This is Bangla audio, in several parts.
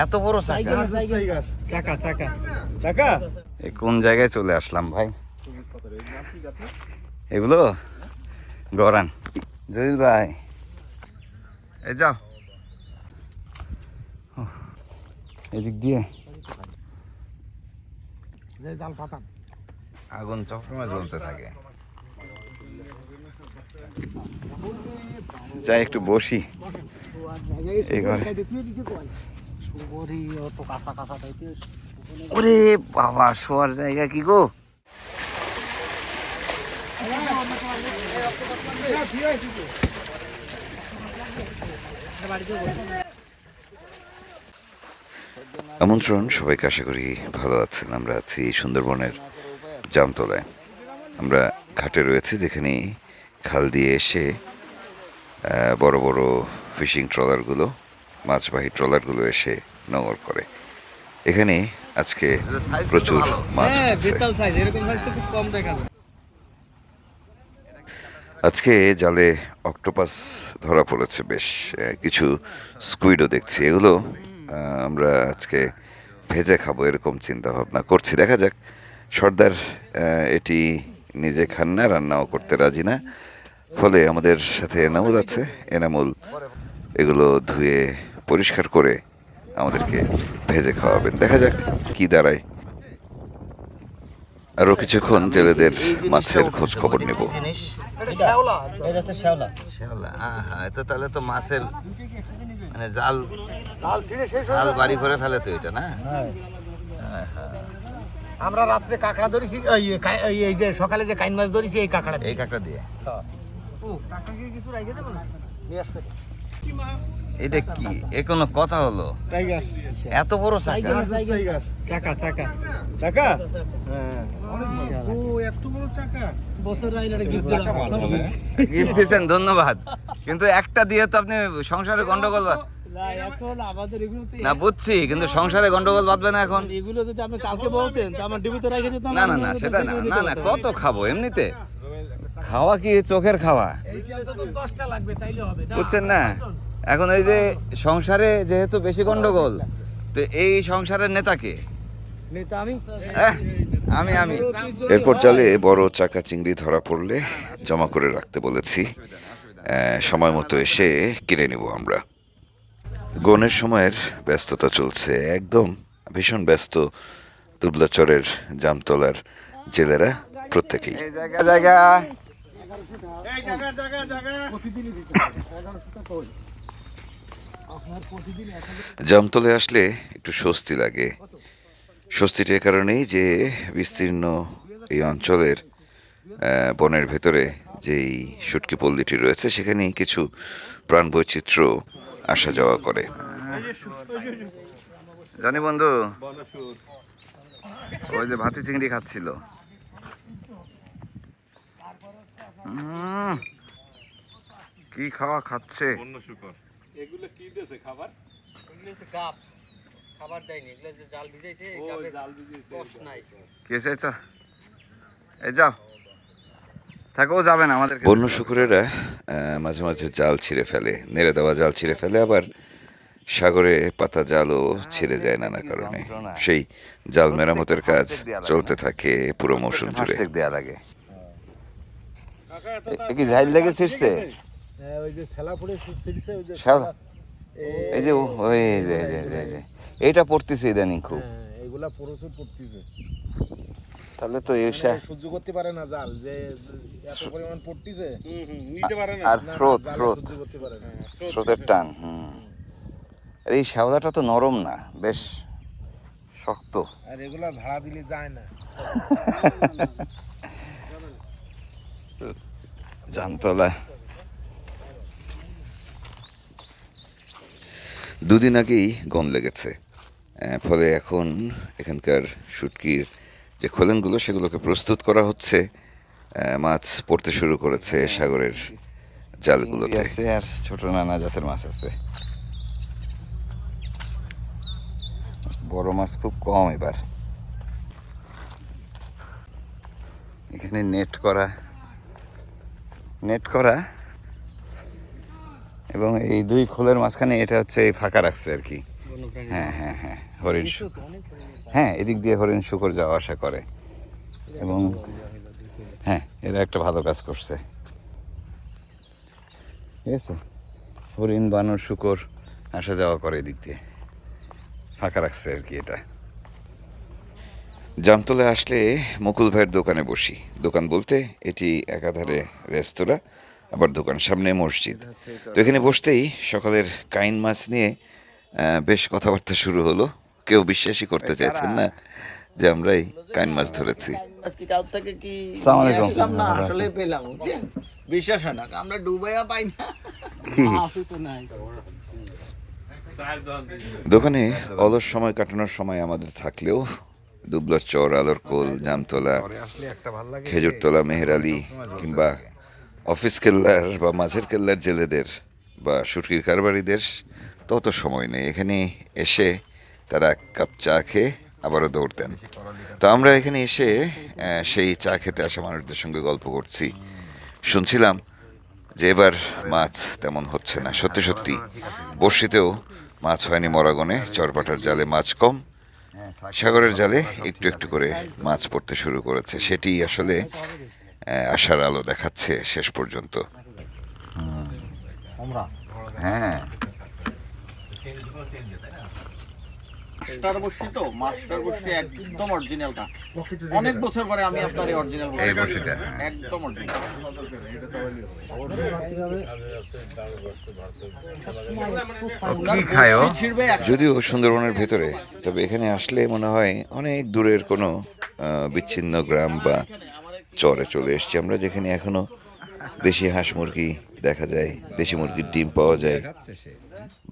এত বড় চাকা চাকা চাকা চাকা কোন জায়গায় চলে আসলাম ভাই? এগুলো গরান। জহির ভাই এই যাও এদিক দিয়ে জাল পাতাম আগুন সবসময় জ্বলতে থাকে। যাই একটু বসি এই ঘরে। ওরে বাবা, শোয়ার জায়গা কি গো! আমন্ত্রণ সবাইকে, আশা করি ভালো আছেন। আমরা আছি সুন্দরবনের জামতলায়। আমরা ঘাটে রয়েছি, যেখানে খাল দিয়ে এসে বড় বড় ফিশিং ট্রলারগুলো, মাছবাহী ট্রলারগুলো এসে নোঙর করে। এখানে আজকে প্রচুর মাছ উঠেছে। আজকে জালে অক্টোপাস ধরা পড়েছে, বেশ কিছু স্কুইডও দেখছি। এগুলো আমরা আজকে ভেজে খাবো এরকম চিন্তা ভাবনা করছি। দেখা যাক। সর্দার এটি নিজে খান না, রান্নাও করতে রাজি না, ফলে আমাদের সাথে এনামুল আছে। এনামুল এগুলো ধুয়ে পরিষ্কার করে আমাদেরকে ভেজে খাওয়াবেন। দেখা যাক কি দাঁড়ায়। আরও কিছুক্ষণ জেলেদের মাছের খোঁজ খবর নেব। তাহলে তো মাছের মানে জাল বাড়ি করে ফেলে তো এটা না। আমরা রাত্রে কাঁকড়া ধরেছি, এই যে সকালে যে কাইন মাছ ধরেছি এই কাঁকড়া দিয়ে। এটা কি এ কোনো কথা হলো? এত বড় চাকা চাকা চাকা চাকা গিফট দিচ্ছেন, ধন্যবাদ। কিন্তু একটা দিয়ে তো আপনি সংসারে গন্ডগোল না, বুঝছি, কিন্তু সংসারে গন্ডগোল বাঁধবে না এখন। এগুলো যদি আপনি কালকে বলতেন তো আমার ডিবিতে রেখে দিতাম। না না না, সেটা না, না না, কত খাবো? এমনিতে খাওয়া কি চোখের খাওয়া? বুঝছেন না? এখন এই যে সংসারে যেহেতু বেশি গন্ডগোল, তো এই সংসারের নেতা কে? আমি আমি এরপর জালে বড় চাকা চিংড়ি ধরা পড়লে জমা করে রাখতে বলেছি, সময় মতো এসে কিনে নিব আমরা। গনের সময়ের ব্যস্ততা চলছে, একদম ভীষণ ব্যস্ত দুবলাচরের জামতলার জেলেরা প্রত্যেকেই। জায়গা জামতলে আসলে একটু স্বস্তি লাগে। স্বস্তিটা এ কারণেই যে বিস্তীর্ণ এই অঞ্চলের বনের ভেতরে যেই শুটকি পল্লীটি রয়েছে, সেখানেই কিছু প্রাণ বৈচিত্র্য আসা যাওয়া করে। জানি বন্ধু, ওই যে ভাতি চিংড়ি খাচ্ছিল, কি খাওয়া খাচ্ছে। এগুলো কি দিয়েছে খাবার? খাবার দেয়নি, এগুলো যে জাল ভিজাইছে, জাল ভিজাইছে, কষ্ট নাই। কেসে এই যাও থাকো, যাবেন আমাদের। বন্য শুকুরেরা মাঝে মাঝে জাল ছিঁড়ে ফেলে, নেড়ে দেওয়া জাল ছিঁড়ে ফেলে, আবার সাগরে পাতা জালও ছিঁড়ে যায় নানা কারণে। সেই জাল মেরামতের কাজ চলতে থাকে পুরো মৌসুম জুড়ে। দেওয়ার আগে কি ঝাইল লেগে ছিঁড়ছে? এই যে ওই যে এইটা পড়তেছে ইদানিং খুব, এগুলা প্রচুর পড়তেছে। তাহলে তো সহ্য করতে পারে না জাল, যে এত পরিমাণ পড়তেছে নিতে পারে না। আর স্রোতের টান। এই শ্যাওলাটা তো নরম না, বেশ শক্ত। আর এগুলা ঝাড়া দিলে যায় না। জামতলা দুদিন আগেই গন লেগেছে, ফলে এখন এখানকার শুটকির যে খোলেনগুলো, সেগুলোকে প্রস্তুত করা হচ্ছে। মাছ পড়তে শুরু করেছে সাগরের জালগুলোতে। আর ছোট নানা জাতের মাছ আছে, বড় মাছ খুব কম এবার। এখানে নেট করা এবং এই দুই খোলের মাঝখানে এটা হচ্ছে এই ফাঁকা রাখছে আর কি, বন্যপ্রাণী হ্যাঁ হ্যাঁ হ্যাঁ, হরিণ হ্যাঁ, এদিক দিয়ে হরিণ শুকর যাওয়া আসা করে। এবং হ্যাঁ, এরা একটা ভালো কাজ করছে, ঠিক আছে। হরিণ, বানর, শুকর আসা যাওয়া করে এদিক দিয়ে, ফাঁকা রাখছে আর কি এটা। জামতলায় আসলে মুকুল ভাইয়ের দোকানে বসি। দোকান বলতে এটি একাধারে রেস্তোরাঁ, আবার দোকান, সামনে মসজিদ। তো এখানে বসতেই সকালের কাইন মাছ নিয়ে বেশ কথাবার্তা শুরু হলো। কেউ বিশ্বাসই করতে চাইছেন না যে আমরাই কাইন মাছ ধরেছি। আজকে কাল থেকে কি আসসালামু নিয়ে আলাইকুম। আসলাম না, আসলে পেলাম, বুঝছেন? বিশ্বাস হয় না, আমরা ডুবাইয়া পাই না। আসু তো নাই দোকানে অলস সময় কাটানোর সময় আমাদের থাকলেও দুবলার চর, আলোর কোল, জামতলা, খেজুরতলা, মেহেরালি কিংবা অফিস কেল্লার বা মাঝের কেল্লার জেলেদের বা শুটকির কারবারিদের তত সময় নেই। এখানে এসে তারা এক কাপ চা খেয়ে আবারও দৌড় দেন। তো আমরা এখানে এসে সেই চা খেতে আসা মানুষদের সঙ্গে গল্প করছি। শুনছিলাম যে এবার মাছ তেমন হচ্ছে না। সত্যি সত্যি বড়শিতেও মাছ হয়নি মরাগনে, চরপাটার জালে মাছ কম, সাগরের জালে একটু একটু করে মাছ পড়তে শুরু করেছে। সেটি আসলে আশার আলো দেখাচ্ছে শেষ পর্যন্ত। হ্যাঁ, মাস্টার বসছি তো, মাস্টার বসছি একদম অরিজিনালটা। অনেক বছর পরে আমি আপনার এই অরিজিনাল এই বড়শিটা একদম অরিজিনাল। কি খায় ও? ছিড়বে যদিও সুন্দরবনের ভেতরে, তবে এখানে আসলে মনে হয় অনেক দূরের কোনো বিচ্ছিন্ন গ্রাম বা চরে চলে এসেছি আমরা, যেখানে এখনো দেশি হাঁস মুরগি দেখা যায়, দেশি মুরগির ডিম পাওয়া যায়।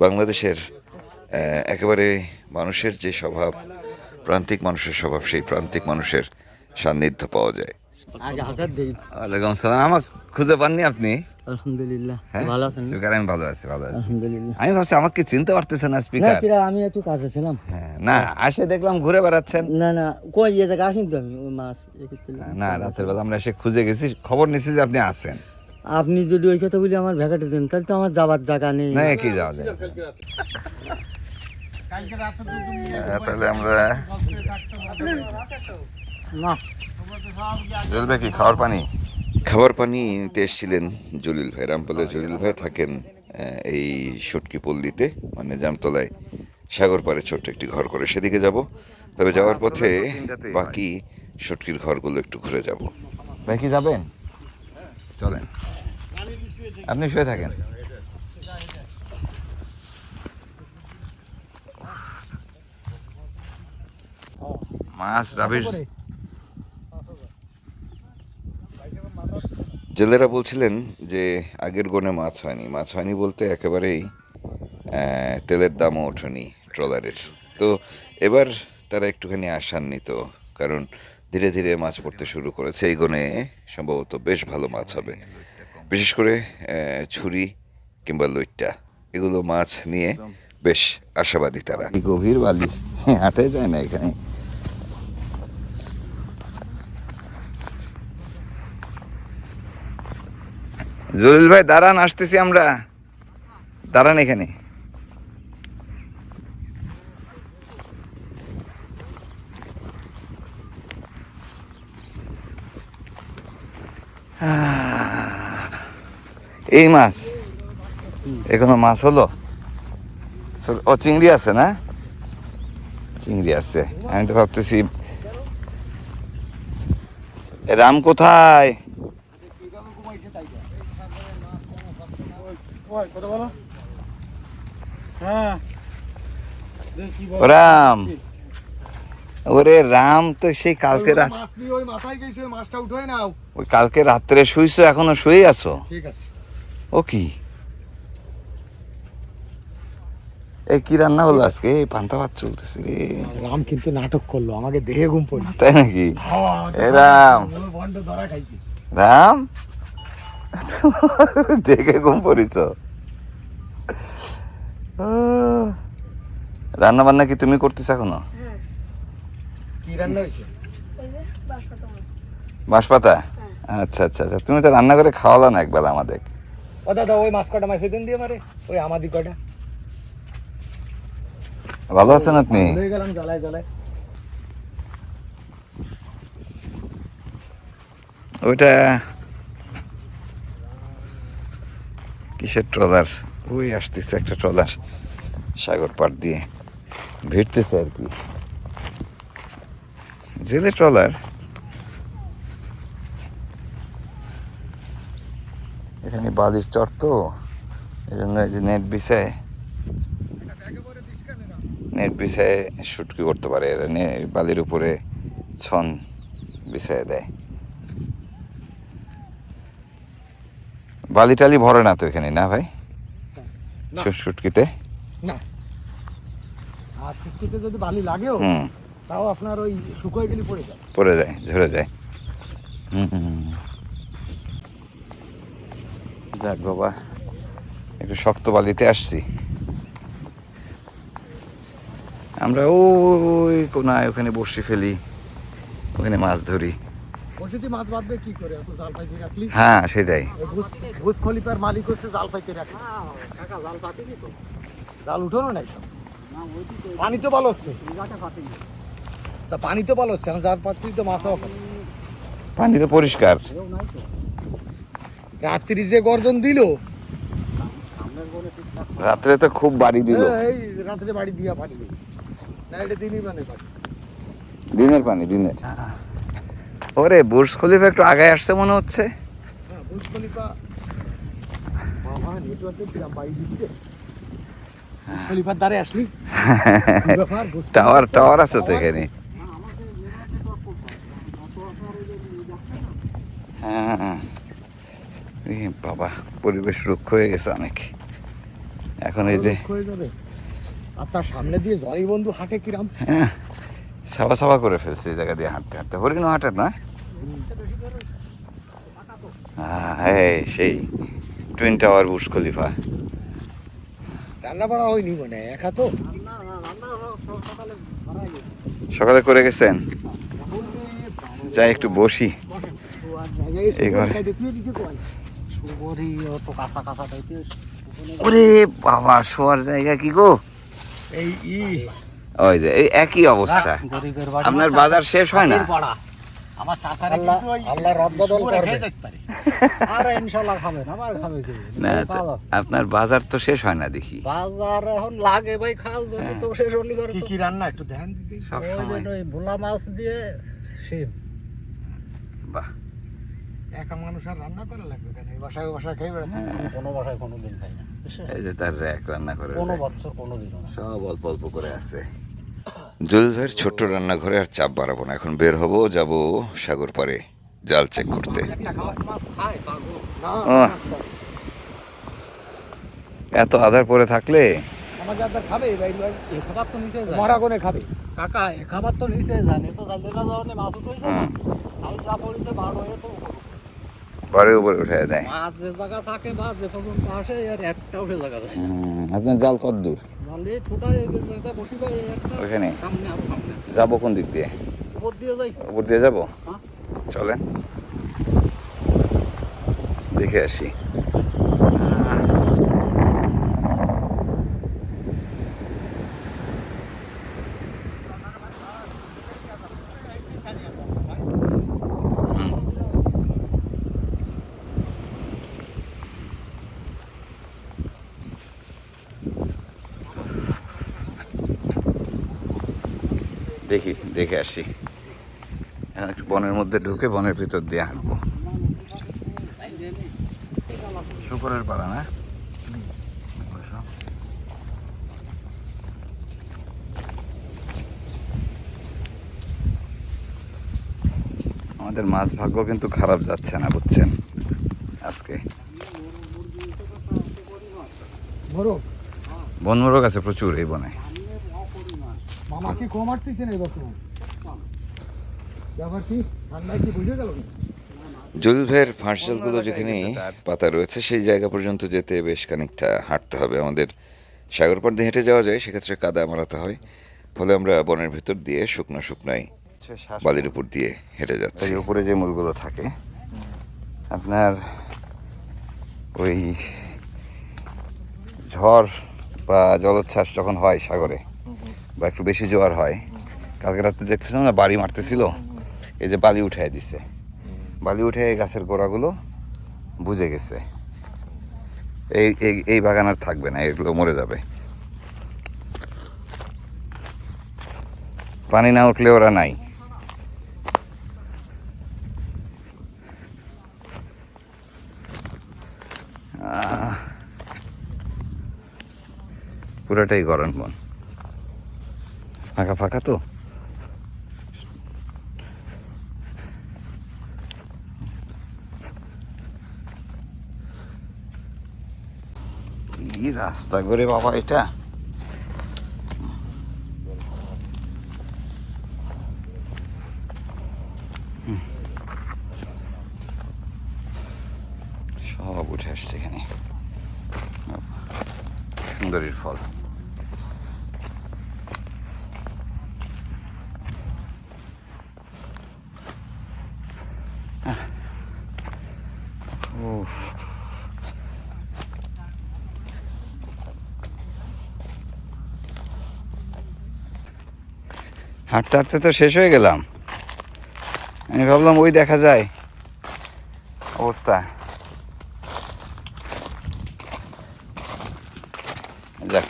বাংলাদেশের একেবারে মানুষের যে স্বভাব, প্রান্তিক মানুষের স্বভাব, সেই প্রান্তিক মানুষের সান্নিধ্য পাওয়া যায়। আগে হাজার দেই। ওয়ালাইকুম সালাম। আমাকে খুঁজে পাননি আপনি? আলহামদুলিল্লাহ হ্যাঁ? ভালো আছেন? স্পিকার, আমি ভালো আছি, ভালো আছি। আলহামদুলিল্লাহ। আমি ভাবছি আমাকে চিনতে পারতেছেন না না স্পিকার। কিরা, আমি একটু কাজে ছিলাম। হ্যাঁ, না আসে দেখলাম ঘুরে বেড়াচ্ছেন। না না, কই এই জায়গা আসেন তো, আমি ওই মাছ এক্ষেত্রে। না, রাতের বেলা আমরা এসে খুঁজে গেছি, খবর নিছি যে আপনি আছেন। আপনি যদি ওই কথা বলি আমার ভ্যাকাটে দেন, তাহলে তো আমার যাবার জায়গা নেই। না, কি যাওয়া যায়। তাহলে আমরা না জলবে কি খাওয়ার পানি, খাবার পানি নিতে এসেছিলেন জলিল ভাই। রামপালের জলিল ভাই থাকেন এই সটকি পল্লীতে, মানে জামতলায় সাগর পাড়ে ছোট্ট একটি ঘর করে। সেদিকে যাব, তবে যাওয়ার পথে বাকি সটকির ঘরগুলো একটু ঘুরে যাব। ভাই কি যাবেন? চলেন, আপনি শুয়ে থাকেন। মাছ রাবিশ। জেলেরা বলছিলেন যে আগের গনে মাছ হয়নি। মাছ হয়নি বলতে একেবারেই তেলের দামও ওঠেনি ট্রলারের। তো এবার তারা একটুখানি আশান্বিত, কারণ ধীরে ধীরে মাছ পড়তে শুরু করেছে। এই গনে সম্ভবত বেশ ভালো মাছ হবে, বিশেষ করে ছুরি কিংবা লইট্টা, এগুলো মাছ নিয়ে বেশ আশাবাদী তারা। গভীর বালি, হাঁটে যায় না এখানে। জলিল ভাই দাঁড়ান, আসতেছি আমরা, দাঁড়ান এখানে। এই মাছ এখনো মাছ হলো? ও চিংড়ি আছে না? চিংড়ি আছে। আমি তো ভাবতেছি রাম কোথায়? ও রাম, ওরে রাম তো সেই কালকে রাত, মাছ নিয়ে ওই মাথায় গেছে, ওই মাছটা উঠোয় নাও। ওই কালকে রাত্রে শুইছো, এখনো শুয়ে আছো? ঠিক আছে। ও কি, এই কি রান্না হলো আজকে? এই পান্তা ভাত চলতেছে রে। রাম কিন্তু নাটক করলো, আমাকে দেহে ঘুম পড়ছে। তাই নাকি? হ্যাঁ, এ রাম, ভণ্ড ধরা খাইছি। রাম দেখে ঘুম পড়িস? রান্না বান্না কি তুমি করতেছ এখনো? কি রান্না হয়েছে? বাঁশপাতা? আচ্ছা আচ্ছা আচ্ছা, তুমি তো রান্না করে খাওয়ালা না একবেলা আমাদের। ও দাদা, ওই মাছ কটা মাই ফেদিন দিয়ে মারে, ওই আমাদি কটা। ভালো আছেন আপনি? হয়ে গেলাম জ্বালায় জ্বালায়। ওইটা কিসের ট্রলার? ওই আসতেছে একটা ট্রলার সাগর পাড় দিয়ে ভিড়তেছে আর কি, জেলে ট্রলার। এখানে বালির চর তো, এই জন্য এই যে নেট বিছায় শুটকি করতে পারে এরা, বালির উপরে ছন বিছায় দেয়। বালি টালি ভরে না তো এখানে, না ভাই? না। শুটকিতে না, আর শুটকিতে যদি বালি লাগেও তাও আপনার ওই শুকোয় গেলে পড়ে যায়। পড়ে যায়, ঝরে যায়। যাক বাবা, একটু শক্ত বালিতে আসছি আমরা। ওই কোনায় ওখানে বসে ফেলি, ওখানে মাছ ধরি। বসিতে মাছ বাঁধবে কি করে, অত জাল পাইতে রাখলি? হ্যাঁ সেটাই। বুজ খলিফার মালিক হচ্ছে জাল পাইতে রাখলি। কাকা জাল পাতিনি তো। জাল উঠানো নাই সব। না ওই দিকে পানি তো ভালো হচ্ছে, গাটা পাতিনি। তা পানি তো ভালো হচ্ছে, এখন জাল পাতলেই তো মাছও হবে। পানি তো পরিষ্কার। কেউ নাই তো। রাত্রি যে গর্জন দিল, সামনের বনে ঠিকঠাক রাত্রে তো খুব বাড়ি দিল। এই রাত্রে বাড়ি দিয়া পানি দিল না, এটা দিনই মানে পানি। দিনের পানি, দিনের। ওরে বুর্জ খলিফা একটু আগায় আসছে মনে হচ্ছে। হ্যাঁ, বুজ খলিফা বাবা নেটওয়ার্কের কিরাম বাড়ি দিচ্ছে। বুজ খলিফার দ্বারে আসলি কি ব্যাপার? বুজ খলিফা টাওয়ার টাওয়ার আছে তো এখানে। হ্যাঁ, এ বাবা, পরিবেশ রুক্ষ হয়ে গেছে অনেক এখন। এই যে হয়ে যাবে। আর তার সামনে দিয়ে জয় বন্ধু হাঁটে কিরাম। হ্যাঁ, সাবা সাবা করে ফেলছে এই জায়গা দিয়ে হাঁটতে হাঁটতে। হরিণও হাঁটে না? এই সেই টুইন টাওয়ার বুর্জ খলিফা। রান্না বাড়া হয়নি মানে একা তো। না না রান্না সকালে বাড়াই গেছে। সকালে করে গেছেন? যাই একটু বসি এই ঘরে। সুবরি অত কাঁচা কাঁচা টাইতে। ওরে বাবা, শোয়ার জায়গা কি গো? এই ওই যে এই একই অবস্থা। গরিবের বাড়ি। আপনার বাজার শেষ হয় না? আমার চাচারা আল্লাহ কিন্তু ওই আল্লাহ রদ বদল শুয়োরে করবে। খেয়ে যেতে পারে। আর ইনশাআল্লাহ খাবেন, আমার খাবে কি? না, আপনার বাজার তো শেষ হয় না দেখি বাজার এখন লাগে ভাই, খাল জমি তো শেষ হলি করে কি তো। কি রান্না একটু ধ্যান দিতে। সব ওই সময়। যে ওই ভোলা মাছ দিয়ে শিম। বাহ, একা মানুষ আর রান্না করা লাগবে কেন? এই বাসায় ওই বাসায় খেয়ে বেড়াতে। কোনো বাসায় কোনো দিন খাই না, বুঝছেন? এই যে তার র্যাক রান্না করে কোনো rack। বছর কোনো দিনও না। সব অল্প অল্প করে আছে। জুয়েল ভাইয়ের ছোট্ট রান্নাঘরে আর চাপ বাড়াবো না, এখন বের হব, যাব সাগর পাড়ে জাল চেক করতে। একটা মাছ খায় পাগল। না, এত আধার পরে থাকলে আমার যাদের খাবে ভাই এ খাবার তো নিচে যায়। মারা কোনে খাবে। কাকা এ খাবার তো নিচে জানে তো, জানলে না যাওয়ানে মাছ উঠেছে না। হুম, আল যা পড়েছে বার হয়ে তো বাড়ির উপরে উঠে দেয়। মাছ যে জায়গা থাকে বা যে পর্যন্ত আসে আর একটা উঠে জায়গা যায়। আপনার জাল কত দূর? জানলে ঠোঁটায় এই যে জায়গা বসি ভাই একটা ওইখানে সামনে আরো সামনে যাবো কোন দিক দিয়ে? উপর দিয়ে যাই। উপর দিয়ে যাবো? হ্যাঁ। চলেন দেখে আসি। দেখি, দেখে আসি। এখন একটু বনের মধ্যে ঢুকে বনের ভিতর দিয়ে হাঁটবো। শুকরের পাড়া না? আমাদের মাছ ভাগ্য কিন্তু খারাপ যাচ্ছে না, বুঝছেন? আজকে মোরগ বনমোরগ আছে প্রচুর এই বনে। মামা কি কম আটতেছেন এই বছর? ব্যাপার কি ঠান্ডায় কি বুঝে গেল? জুয়েল ভাইয়ের ফাঁসজালগুলো যেখানে পাতা রয়েছে সেই জায়গা পর্যন্ত যেতে বেশ খানিকটা হাঁটতে হবে আমাদের। সাগর পাড় দিয়ে হেঁটে যাওয়া যায়, সেক্ষেত্রে কাদা মারাতে হয়, ফলে আমরা বনের ভিতর দিয়ে শুকনো শুকনাই বালির উপর দিয়ে হেঁটে যাচ্ছি। উপরে যে মূলগুলো থাকে আপনার ওই ঝড় বা জলোচ্ছ্বাস যখন হয় সাগরে, বা একটু বেশি জোয়ার হয়, কালকে রাতে দেখতেছিলাম না বাড়ি মারতেছিল, এই যে বালি উঠাই দিছে, বালি উঠে গাছের গোড়াগুলো বুঝে গেছে, এই এই বাগান আর থাকবে না, এগুলো মরে যাবে। পানি না উঠলে ওরা নাই। পুরাটাই গরম বন, ফাঁকা ফাঁকা তো। কি রাস্তা করে বাবা এটা! সব উঠে আসছে এখানে, সুন্দরীর ফল। হাঁটতে হাঁটতে তো শেষ হয়ে গেলাম, আমি ভাবলাম ওই দেখা যায় অবস্থা। যাক,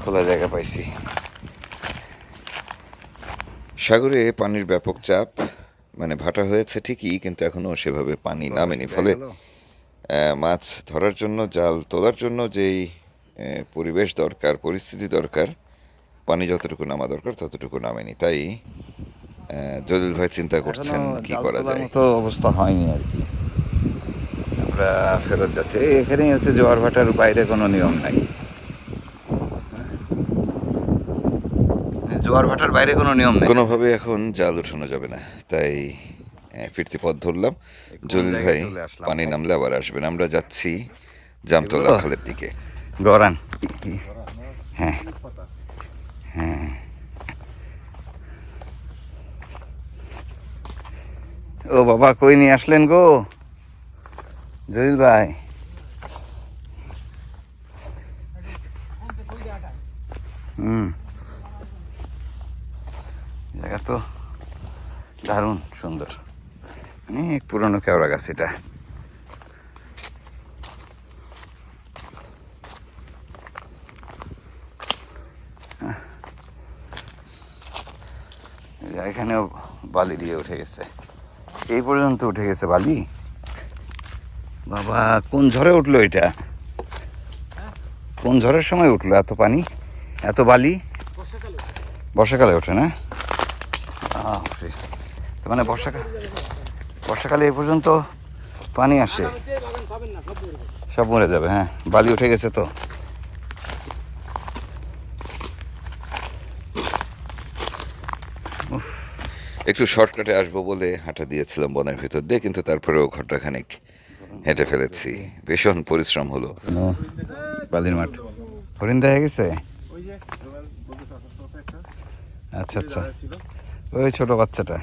খোলা জায়গা পাইছি। সাগরে পানির ব্যাপক চাপ, মানে ভাটা হয়েছে ঠিকই, কিন্তু এখনো সেভাবে পানি নামেনি, ফলে মাছ ধরার জন্য, জাল তোলার জন্য যেই পরিবেশ দরকার, পরিস্থিতি দরকার, পানি যতটুকু নামা দরকার ততটুকু নামেনি। তাই জলিল ভাই চিন্তা করছেন কি করা যায়। তো অবস্থা হয়নি আর কি, আমরা ফেরত যাচ্ছি। এখানেই হচ্ছে জোয়ার ভাটার বাইরে কোনো নিয়ম নাই, জোয়ার ভাটার বাইরে কোনো নিয়ম নেই, কোনোভাবে এখন জাল উঠানো যাবে না। তাই ফিরতি পথ ধরলাম। জলিল ভাই পানি নামলে আবার আসবেন। আমরা যাচ্ছি জামতলা খালের দিকে। গরান, হ্যাঁ হ্যাঁ। ও বাবা, কই নিয়ে আসলেন গো জলিল ভাই? জায়গা তো দারুণ সুন্দর, অনেক পুরনো কেওড়া গাছ এটা। এখানেও বালি দিয়ে উঠে গেছে, এই পর্যন্ত উঠে গেছে বালি। বাবা, কোন ঝড়ে উঠলো এটা? কোন ঝড়ের সময় উঠলো এত পানি, এত বালি? বর্ষাকালে ওঠে না? তো মানে বর্ষাকালে এই পর্যন্ত পানি আসে, সব মরে যাবে। হ্যাঁ, বালি উঠে গেছে তো। একটু শর্টকাটে আসবো বলে হাঁটা দিয়েছিলাম বনের ভিতর দিয়ে, কিন্তু তারপরেও ঘন্টাখানেক হেঁটে ফেলেছি, ভীষণ পরিশ্রম হলো। বালির মাঠ হরিণ দেখা গেছে। আচ্ছা আচ্ছা, ওই ছোট বাচ্চাটা।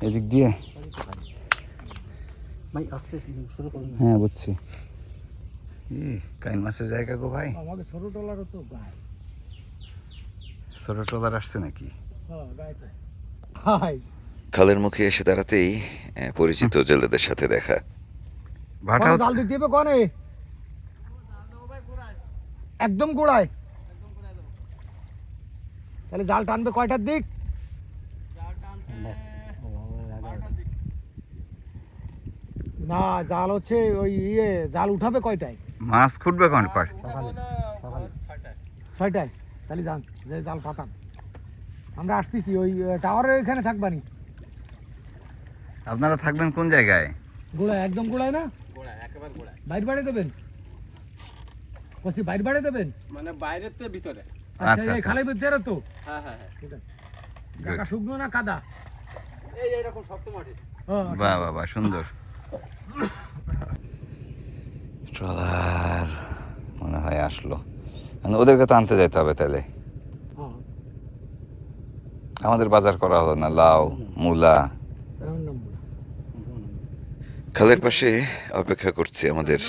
এদিক দিয়ে, হ্যাঁ বুঝছি। কাইন মাছের জায়গা গো ভাই। আমাকে ছোট টলারও তো গায়, ছোট ট্রলার আসছে নাকি? গায় তো। হাই, খালের মুখে এসে দাঁড়াতেই পরিচিত জেলেদের সাথে দেখা। ভাটা জাল দিতে হবে কোনে? একদম গোড়ায়। তাহলে জাল টানবে কয়টার দিক? না, জাল হচ্ছে ওই জাল উঠাবে কয়টায়? মাছ খুঁটবে কোন কয়? ছয়টায়। তাহলে যান, যে জাল পাতান, আমরা আসতেছি। ওই টাওয়ারের এখানে থাকবানি। আপনারা থাকবেন কোন জায়গায়? গোড়ায়, একদম গোড়ায় না? গোড়ায়, একেবারে গোড়ায়। বাইর বাড়ি দেবেন? কসি বাইর বাড়ি দেবেন? মানে বাইরের তো ভিতরে। আচ্ছা, এই খালের ভিতরে তো? হ্যাঁ হ্যাঁ হ্যাঁ। ঠিক আছে। জায়গা শুকনো না কাদা? এই এইরকম শক্ত মাটি। বাহ বাহ বাহ, সুন্দর। ট্রলার মনে হয় আসলো, ওদেরকে তো আনতে যেতে হবে তাহলে। আমাদের বাজার করা হলো না, লাউ, মূলা। খালের পাশে অপেক্ষা করছি আমাদের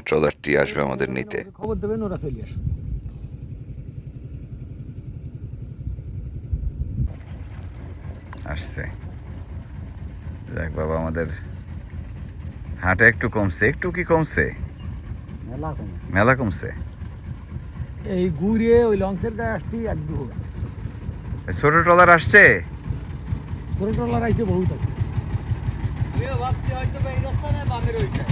ট্রলারটি আসবে আমাদের নিতে। খবর দেবেন, ওরা চলে আসবে। আসছে। যাক বাবা, আমাদের হাঁটা একটু কমছে। একটু কি কমছে? মেলা কম। মেলা কমছে। এই ঘুরে ওই লঞ্চের গায়ে আসতে এক দু ছোট ট্রলার আসছে। ছোট ট্রলার আইছে বহুত আছে। আমিও ভাবছি হয়তো বা এই রাস্তা না বামের ওইটা।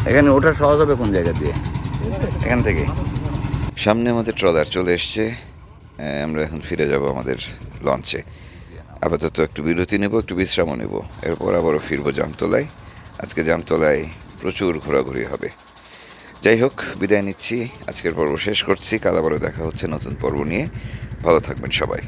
এখানে ওঠা সহজ হবে কোন জায়গা দিয়ে? এখান থেকে। সামনে আমাদের ট্রলার চলে এসছে। আমরা এখন ফিরে যাব আমাদের লঞ্চে। আপাতত একটু বিরতি নেব, একটু বিশ্রামও নেব, এরপর আবারও ফিরবো জামতলায়। আজকে জামতলায় প্রচুর ঘোরাঘুরি হবে। যাই হোক, বিদায় নিচ্ছি, আজকের পর্ব শেষ করছি। কাল আবারও দেখা হচ্ছে নতুন পর্ব নিয়ে। ভালো থাকবেন সবাই।